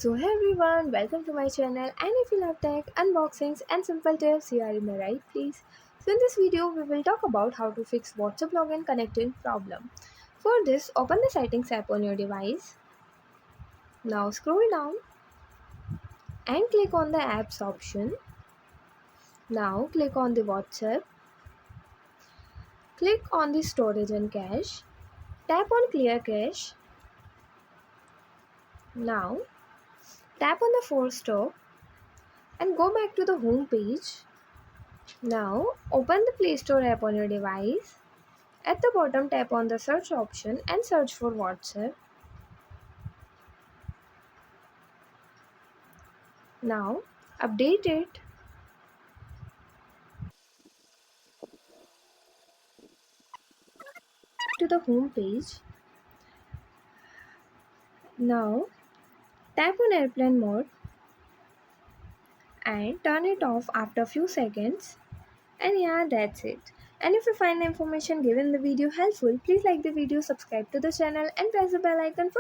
So hey everyone, welcome to my channel, and if you love tech, unboxings and simple tips, you are in the right place. So in this video, we will talk about how to fix WhatsApp login connecting problem. For this, open the settings app on your device. Now scroll down and click on the apps option. Now click on the WhatsApp. Click on the storage and cache. Tap on clear cache. Now tap on the force stop and go back to the home page. Now open the Play Store app on your device. At the bottom, tap on the search option and search for WhatsApp. Now, update it to the home page. Now, tap on airplane mode and turn it off after a few seconds. And yeah, that's it. And if you find the information given in the video helpful, please like the video, subscribe to the channel and press the bell icon for